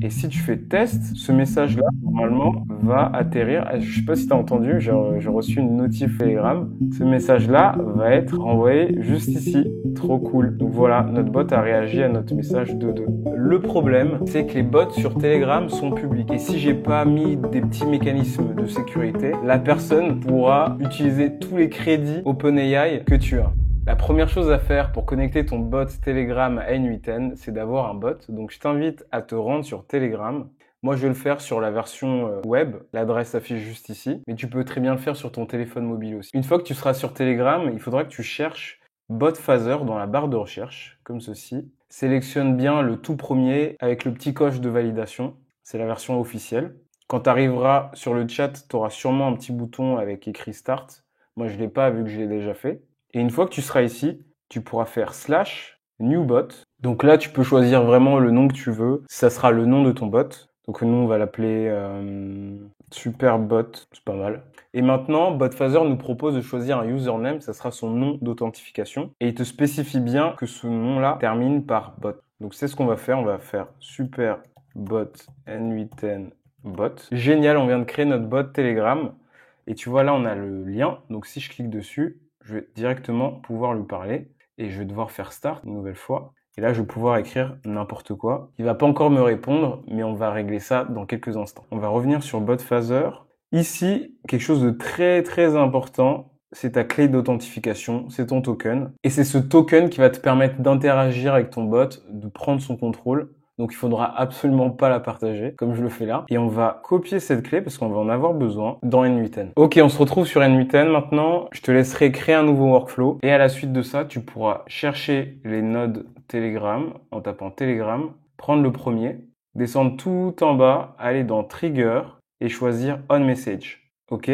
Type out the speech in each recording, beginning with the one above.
Et si tu fais test, ce message-là, normalement, va atterrir. Je sais pas si tu as entendu, j'ai reçu une notif Telegram. Ce message-là va être renvoyé juste ici. Trop cool. Donc voilà, notre bot a réagi à notre message de 2. Le problème, c'est que les bots sur Telegram sont publics. Et si j'ai pas mis des petits mécanismes de sécurité, la personne pourra utiliser tous les crédits OpenAI que tu as. La première chose à faire pour connecter ton bot Telegram à N8N, c'est d'avoir un bot. Donc je t'invite à te rendre sur Telegram. Moi, je vais le faire sur la version web. L'adresse s'affiche juste ici. Mais tu peux très bien le faire sur ton téléphone mobile aussi. Une fois que tu seras sur Telegram, il faudra que tu cherches Bot Phaser dans la barre de recherche, comme ceci. Sélectionne bien le tout premier avec le petit coche de validation. C'est la version officielle. Quand tu arriveras sur le chat, tu auras sûrement un petit bouton avec écrit Start. Moi, je ne l'ai pas vu que je l'ai déjà fait. Et une fois que tu seras ici, tu pourras faire /new bot. Donc là, tu peux choisir vraiment le nom que tu veux. Ça sera le nom de ton bot. Donc nous, on va l'appeler Superbot. C'est pas mal. Et maintenant, BotPhaser nous propose de choisir un username. Ça sera son nom d'authentification. Et il te spécifie bien que ce nom-là termine par bot. Donc c'est ce qu'on va faire. On va faire Superbot N8N bot. Génial, on vient de créer notre bot Telegram. Et tu vois, là, on a le lien. Donc si je clique dessus, je vais directement pouvoir lui parler et je vais devoir faire start une nouvelle fois. Et là, je vais pouvoir écrire n'importe quoi. Il va pas encore me répondre, mais on va régler ça dans quelques instants. On va revenir sur BotPhaser. Ici, quelque chose de très très important, c'est ta clé d'authentification, c'est ton token. Et c'est ce token qui va te permettre d'interagir avec ton bot, de prendre son contrôle. Donc il faudra absolument pas la partager, comme je le fais là. Et on va copier cette clé parce qu'on va en avoir besoin dans N8N. Ok, on se retrouve sur N8N maintenant. Je te laisserai créer un nouveau workflow. Et à la suite de ça, tu pourras chercher les nodes Telegram en tapant Telegram, prendre le premier, descendre tout en bas, aller dans Trigger et choisir On Message. Ok?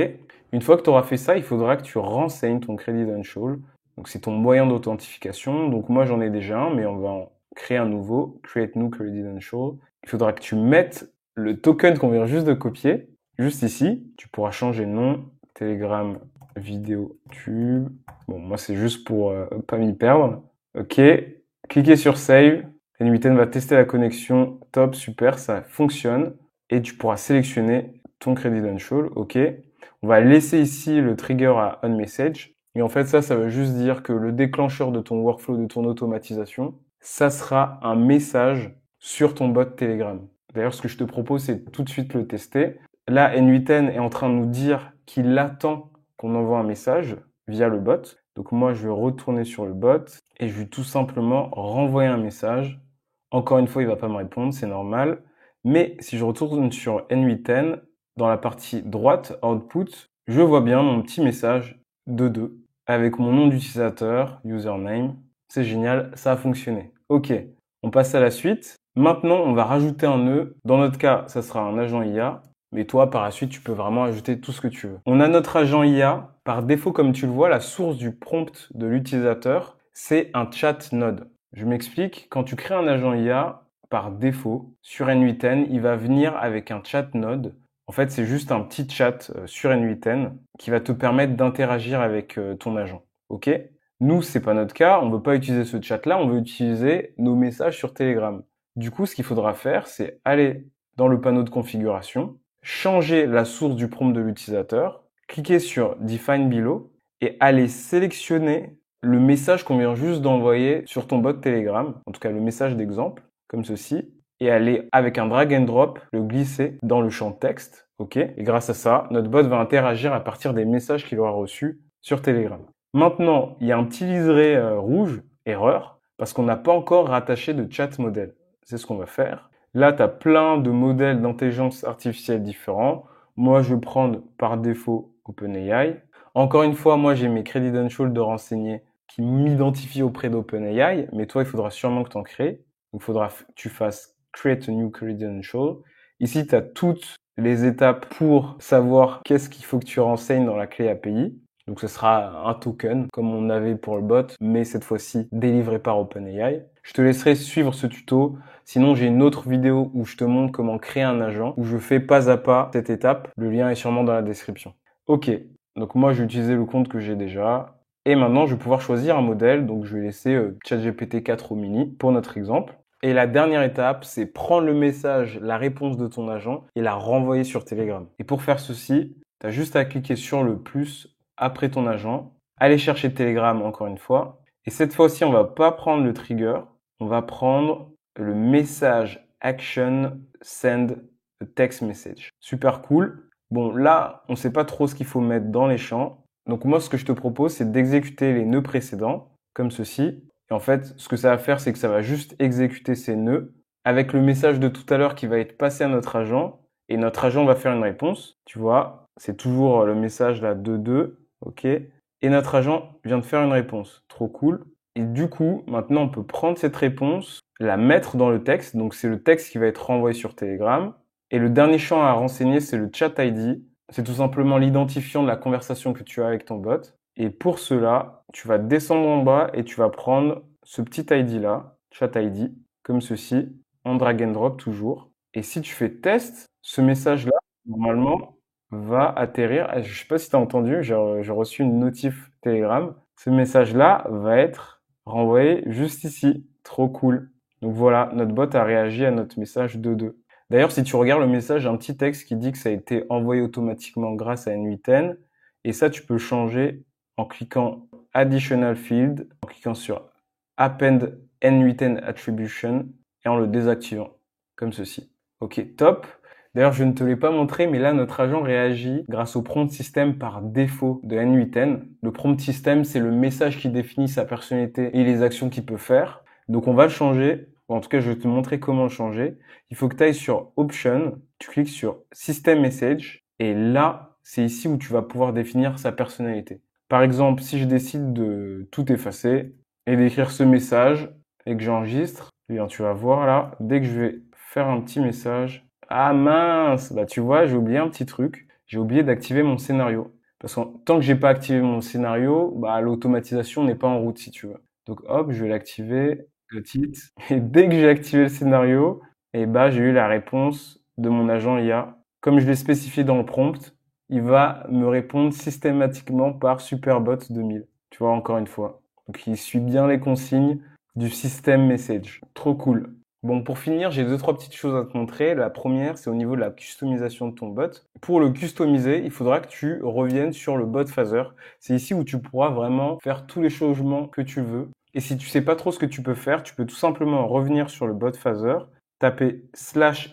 Une fois que tu auras fait ça, il faudra que tu renseignes ton Credential. Donc c'est ton moyen d'authentification. Donc moi j'en ai déjà un, mais on va en créer un nouveau, Create New Credential. Il faudra que tu mettes le token qu'on vient juste de copier, juste ici. Tu pourras changer le nom, Telegram Vidéo Tube. Bon, moi c'est juste pour pas m'y perdre. Ok, cliquez sur Save. N8N va tester la connexion. Top, super, ça fonctionne. Et tu pourras sélectionner ton Credential. Ok, on va laisser ici le trigger à OnMessage. Et en fait, ça veut juste dire que le déclencheur de ton workflow, de ton automatisation, ça sera un message sur ton bot Telegram. D'ailleurs, ce que je te propose, c'est tout de suite le tester. Là, N8N est en train de nous dire qu'il attend qu'on envoie un message via le bot. Donc moi, je vais retourner sur le bot et je vais tout simplement renvoyer un message. Encore une fois, il va pas me répondre, c'est normal. Mais si je retourne sur N8N, dans la partie droite, Output, je vois bien mon petit message de 2 avec mon nom d'utilisateur, username. C'est génial, ça a fonctionné. Ok, on passe à la suite. Maintenant, on va rajouter un nœud. Dans notre cas, ça sera un agent IA. Mais toi, par la suite, tu peux vraiment ajouter tout ce que tu veux. On a notre agent IA. Par défaut, comme tu le vois, la source du prompt de l'utilisateur, c'est un chat node. Je m'explique. Quand tu crées un agent IA, par défaut, sur N8N, il va venir avec un chat node. En fait, c'est juste un petit chat sur N8N qui va te permettre d'interagir avec ton agent. Ok? Nous, c'est pas notre cas. On veut pas utiliser ce chat-là. On veut utiliser nos messages sur Telegram. Du coup, ce qu'il faudra faire, c'est aller dans le panneau de configuration, changer la source du prompt de l'utilisateur, cliquer sur Define Below et aller sélectionner le message qu'on vient juste d'envoyer sur ton bot Telegram, en tout cas le message d'exemple, comme ceci, et aller avec un drag and drop le glisser dans le champ texte, ok? Et grâce à ça, notre bot va interagir à partir des messages qu'il aura reçus sur Telegram. Maintenant, il y a un petit liseré rouge, erreur, parce qu'on n'a pas encore rattaché de chat modèle. C'est ce qu'on va faire. Là, tu as plein de modèles d'intelligence artificielle différents. Moi, je vais prendre par défaut OpenAI. Encore une fois, moi, j'ai mes credentials de renseigner qui m'identifient auprès d'OpenAI, mais toi, il faudra sûrement que tu en crées. Donc, il faudra que tu fasses Create a New Credential. Ici, tu as toutes les étapes pour savoir qu'est-ce qu'il faut que tu renseignes dans la clé API. Donc ce sera un token comme on avait pour le bot, mais cette fois-ci délivré par OpenAI. Je te laisserai suivre ce tuto. Sinon, j'ai une autre vidéo où je te montre comment créer un agent, où je fais pas à pas cette étape. Le lien est sûrement dans la description. Ok, donc moi je vais utiliser le compte que j'ai déjà. Et maintenant, je vais pouvoir choisir un modèle. Donc je vais laisser ChatGPT 4 au mini pour notre exemple. Et la dernière étape, c'est prendre le message, la réponse de ton agent et la renvoyer sur Telegram. Et pour faire ceci, tu as juste à cliquer sur le plus après ton agent, aller chercher Telegram encore une fois. Et cette fois-ci, on va pas prendre le trigger, on va prendre le message action send a text message. Super cool. Bon, là, on sait pas trop ce qu'il faut mettre dans les champs. Donc moi, ce que je te propose, c'est d'exécuter les nœuds précédents, comme ceci. Et en fait, ce que ça va faire, c'est que ça va juste exécuter ces nœuds avec le message de tout à l'heure qui va être passé à notre agent. Et notre agent va faire une réponse. Tu vois, c'est toujours le message là 2-2. OK. Et notre agent vient de faire une réponse. Trop cool. Et du coup, maintenant, on peut prendre cette réponse, la mettre dans le texte. Donc, c'est le texte qui va être renvoyé sur Telegram. Et le dernier champ à renseigner, c'est le chat ID. C'est tout simplement l'identifiant de la conversation que tu as avec ton bot. Et pour cela, tu vas descendre en bas et tu vas prendre ce petit ID là, chat ID, comme ceci, en drag and drop toujours. Et si tu fais test, ce message là, normalement, va atterrir. Je sais pas si tu as entendu, j'ai reçu une notif Telegram. Ce message-là va être renvoyé juste ici. Trop cool. Donc voilà, notre bot a réagi à notre message 2.2. D'ailleurs, si tu regardes le message, j'ai un petit texte qui dit que ça a été envoyé automatiquement grâce à N8N. Et ça, tu peux changer en cliquant Additional Field, en cliquant sur Append N8N Attribution et en le désactivant, comme ceci. Ok, top. D'ailleurs, je ne te l'ai pas montré, mais là, notre agent réagit grâce au prompt system par défaut de N8N. Le prompt system, c'est le message qui définit sa personnalité et les actions qu'il peut faire. Donc, on va le changer. En tout cas, je vais te montrer comment le changer. Il faut que tu ailles sur Option, tu cliques sur System Message, et là, c'est ici où tu vas pouvoir définir sa personnalité. Par exemple, si je décide de tout effacer et d'écrire ce message et que j'enregistre, eh bien, tu vas voir là, dès que je vais faire un petit message, ah mince, bah tu vois, j'ai oublié un petit truc. J'ai oublié d'activer mon scénario. Parce que tant que j'ai pas activé mon scénario, bah l'automatisation n'est pas en route si tu veux. Donc hop, je vais l'activer, petite. Et dès que j'ai activé le scénario, et bah j'ai eu la réponse de mon agent IA. Comme je l'ai spécifié dans le prompt, il va me répondre systématiquement par Superbot 2000. Tu vois, encore une fois. Donc il suit bien les consignes du système message. Trop cool. Bon, pour finir, j'ai 2-3 petites choses à te montrer. La première, c'est au niveau de la customisation de ton bot. Pour le customiser, il faudra que tu reviennes sur le bot phaser. C'est ici où tu pourras vraiment faire tous les changements que tu veux. Et si tu sais pas trop ce que tu peux faire, tu peux tout simplement revenir sur le bot phaser, taper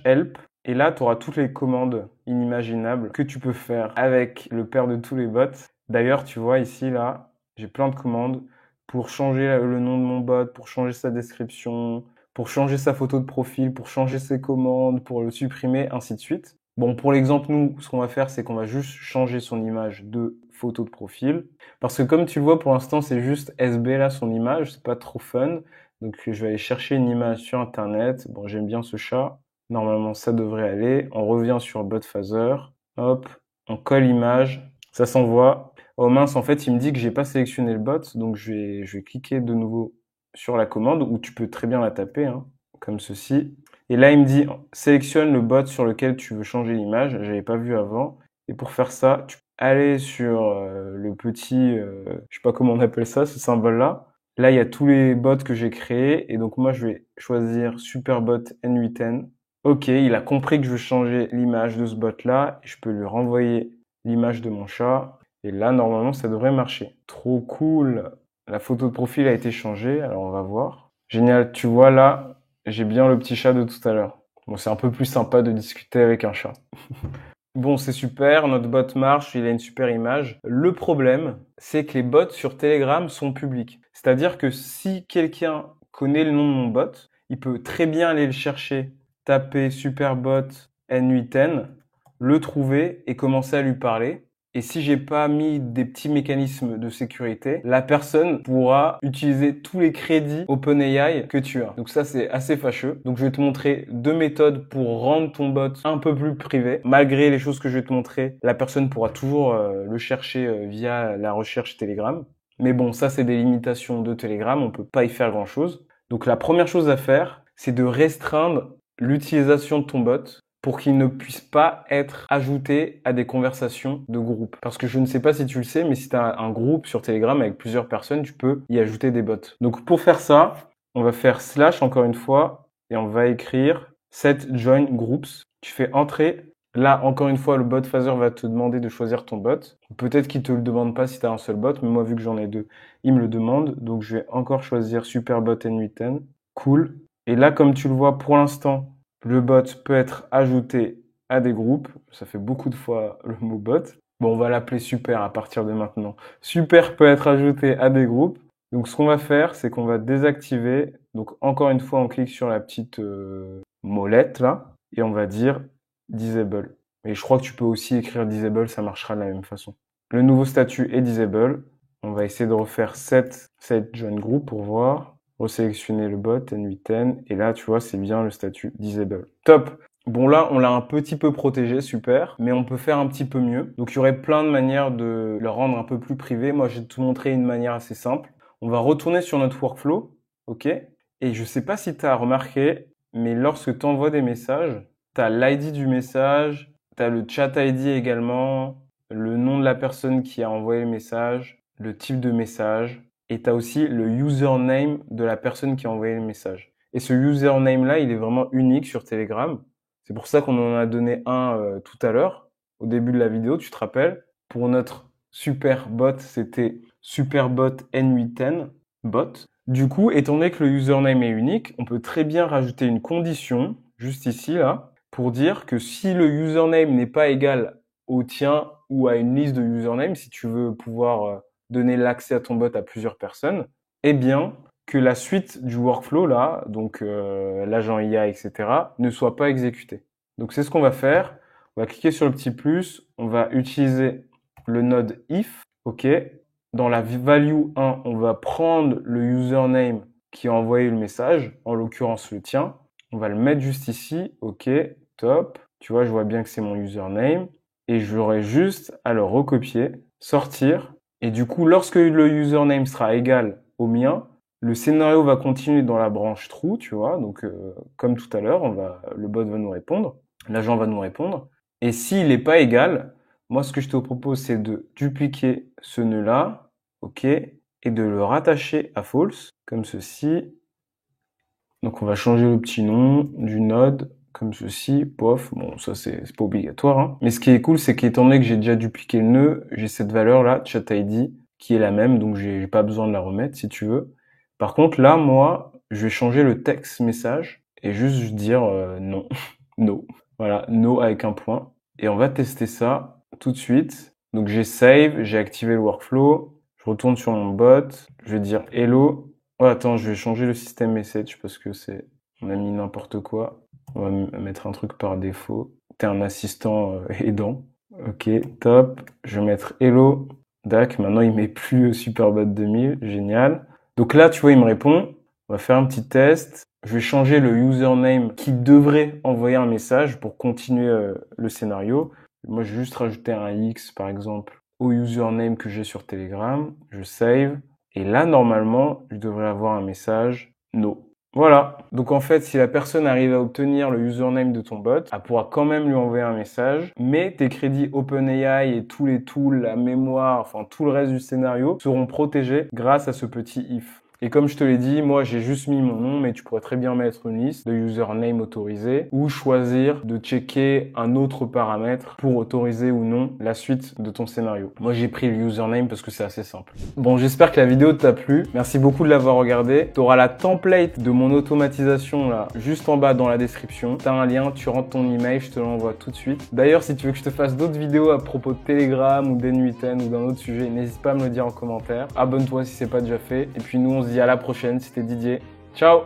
/help, et là, tu auras toutes les commandes inimaginables que tu peux faire avec le père de tous les bots. D'ailleurs, tu vois ici, là, j'ai plein de commandes pour changer le nom de mon bot, pour changer sa description, pour changer sa photo de profil, pour changer ses commandes, pour le supprimer, ainsi de suite. Bon, pour l'exemple, nous, ce qu'on va faire, c'est qu'on va juste changer son image de photo de profil. Parce que comme tu le vois, pour l'instant, c'est juste SB, là, son image. C'est pas trop fun. Donc, je vais aller chercher une image sur Internet. Bon, j'aime bien ce chat. Normalement, ça devrait aller. On revient sur Bot Phaser. Hop, on colle image. Ça s'envoie. Oh mince, en fait, il me dit que j'ai pas sélectionné le bot. Donc, je vais cliquer de nouveau sur la commande, où tu peux très bien la taper, hein, comme ceci. Et là, il me dit, sélectionne le bot sur lequel tu veux changer l'image. J'avais pas vu avant. Et pour faire ça, tu peux aller sur le petit, je sais pas comment on appelle ça, ce symbole-là. Là, il y a tous les bots que j'ai créés. Et donc, moi, je vais choisir Superbot N8N. Ok, il a compris que je veux changer l'image de ce bot-là. Et je peux lui renvoyer l'image de mon chat. Et là, normalement, ça devrait marcher. Trop cool! La photo de profil a été changée, alors on va voir. Génial, tu vois là, j'ai bien le petit chat de tout à l'heure. Bon, c'est un peu plus sympa de discuter avec un chat. Bon, c'est super, notre bot marche, il a une super image. Le problème, c'est que les bots sur Telegram sont publics. C'est-à-dire que si quelqu'un connaît le nom de mon bot, il peut très bien aller le chercher, taper Superbot N8N, le trouver et commencer à lui parler. Et si j'ai pas mis des petits mécanismes de sécurité, la personne pourra utiliser tous les crédits OpenAI que tu as. Donc ça, c'est assez fâcheux. Donc je vais te montrer 2 méthodes pour rendre ton bot un peu plus privé. Malgré les choses que je vais te montrer, la personne pourra toujours le chercher via la recherche Telegram. Mais bon, ça, c'est des limitations de Telegram. On peut pas y faire grand chose. Donc la première chose à faire, c'est de restreindre l'utilisation de ton bot pour qu'il ne puisse pas être ajouté à des conversations de groupe. Parce que je ne sais pas si tu le sais, mais si tu as un groupe sur Telegram avec plusieurs personnes, tu peux y ajouter des bots. Donc pour faire ça, on va faire / encore une fois, et on va écrire set join groups. Tu fais entrer. Là, encore une fois, le bot phaser va te demander de choisir ton bot. Peut-être qu'il te le demande pas si tu as un seul bot, mais moi, vu que j'en ai 2, il me le demande. Donc, je vais encore choisir Superbot N8N. Cool. Et là, comme tu le vois, pour l'instant, le bot peut être ajouté à des groupes. Ça fait beaucoup de fois le mot bot. Bon, on va l'appeler Super à partir de maintenant. Super peut être ajouté à des groupes. Donc, ce qu'on va faire, c'est qu'on va désactiver. Donc, encore une fois, on clique sur la petite molette là et on va dire Disable. Et je crois que tu peux aussi écrire Disable, ça marchera de la même façon. Le nouveau statut est Disable. On va essayer de refaire set join group pour voir. Resélectionner le bot N8N. Et là, tu vois, c'est bien le statut Disable. Top! Bon, là, on l'a un petit peu protégé, super. Mais on peut faire un petit peu mieux. Donc, il y aurait plein de manières de le rendre un peu plus privé. Moi, je vais te montrer une manière assez simple. On va retourner sur notre workflow. OK? Et je sais pas si tu as remarqué, mais lorsque tu envoies des messages, tu as l'ID du message, tu as le chat ID également, le nom de la personne qui a envoyé le message, le type de message, et tu as aussi le username de la personne qui a envoyé le message. Et ce username-là, il est vraiment unique sur Telegram. C'est pour ça qu'on en a donné un tout à l'heure, au début de la vidéo, tu te rappelles. Pour notre super bot, c'était superbot N8N bot. Du coup, étant donné que le username est unique, on peut très bien rajouter une condition, juste ici, là, pour dire que si le username n'est pas égal au tien ou à une liste de usernames, si tu veux pouvoir donner l'accès à ton bot à plusieurs personnes, eh bien, que la suite du workflow, là, donc l'agent IA, etc., ne soit pas exécutée. Donc, c'est ce qu'on va faire. On va cliquer sur le petit plus, on va utiliser le node if, OK. Dans la value 1, on va prendre le username qui a envoyé le message, en l'occurrence le tien. On va le mettre juste ici. OK, top. Tu vois, je vois bien que c'est mon username. Et j'aurai juste à le recopier, sortir. Et du coup, lorsque le username sera égal au mien, le scénario va continuer dans la branche true, tu vois. Donc, comme tout à l'heure, le bot va nous répondre. L'agent va nous répondre. Et s'il n'est pas égal, moi, ce que je te propose, c'est de dupliquer ce nœud-là, OK, et de le rattacher à false, comme ceci. Donc, on va changer le petit nom du node, comme ceci, pof. Bon, ça, c'est pas obligatoire, hein. Mais ce qui est cool, c'est qu'étant donné que j'ai déjà dupliqué le nœud, j'ai cette valeur-là, chat ID, qui est la même, donc j'ai pas besoin de la remettre, si tu veux. Par contre, là, moi, je vais changer le texte message et juste dire non, no. Voilà, no avec un point. Et on va tester ça tout de suite. Donc j'ai save, j'ai activé le workflow, je retourne sur mon bot, je vais dire hello. Oh attends, je vais changer le système message parce que on a mis n'importe quoi. On va mettre un truc par défaut. T'es un assistant aidant. Ok, top. Je vais mettre hello. Dac, maintenant il met plus Superbot 2000, génial. Donc là, tu vois, il me répond. On va faire un petit test. Je vais changer le username qui devrait envoyer un message pour continuer le scénario. Moi, je vais juste rajouter un X, par exemple, au username que j'ai sur Telegram. Je save. Et là, normalement, je devrais avoir un message no. Voilà. Donc, en fait, si la personne arrive à obtenir le username de ton bot, elle pourra quand même lui envoyer un message, mais tes crédits OpenAI et tous les tools, la mémoire, enfin, tout le reste du scénario seront protégés grâce à ce petit if. Et comme je te l'ai dit, moi j'ai juste mis mon nom, mais tu pourrais très bien mettre une liste de username autorisés ou choisir de checker un autre paramètre pour autoriser ou non la suite de ton scénario. Moi j'ai pris le username parce que c'est assez simple. Bon, j'espère que la vidéo t'a plu. Merci beaucoup de l'avoir regardé. Tu auras la template de mon automatisation là, juste en bas dans la description. Tu as un lien, tu rentres ton email, je te l'envoie tout de suite. D'ailleurs, si tu veux que je te fasse d'autres vidéos à propos de Telegram ou d'N8N ou d'un autre sujet, n'hésite pas à me le dire en commentaire. Abonne-toi si c'est pas déjà fait. Et puis nous, on se dit à la prochaine, c'était Didier. Ciao!